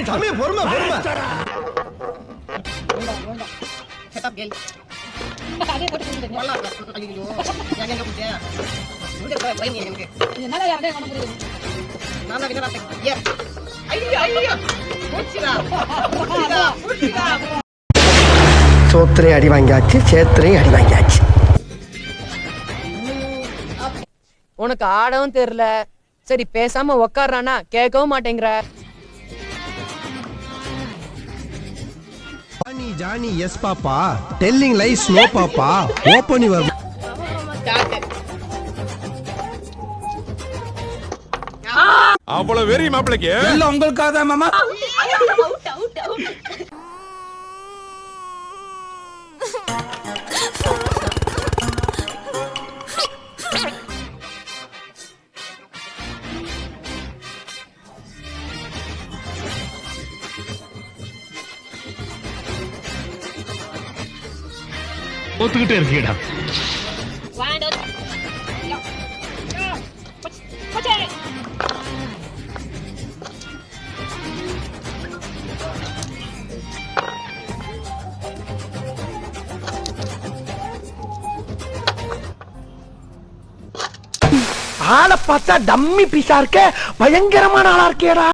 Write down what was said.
சாமி பொறுமை பொறுமை. சோத்திரையும் அடி வாங்கியாச்சு, சேத்திரையும் அடி வாங்கியாச்சு. உனக்கு ஆடவும் தெரியல, சரி பேசாம உக்காடுறானா கேட்கவும் மாட்டேங்கிற. Johnny Johnny yes papa, telling lies no papa, open your. அவ்வளவு வெறி மாப்பிளைக்கு எல்லாம் உங்களுக்காக தான் மாமா. ஒத்துக்கிட்டே இருக்கீடா. ஆளை பார்த்தா டம்மி பீஸா இருக்க, பயங்கரமான ஆளா இருக்கேடா.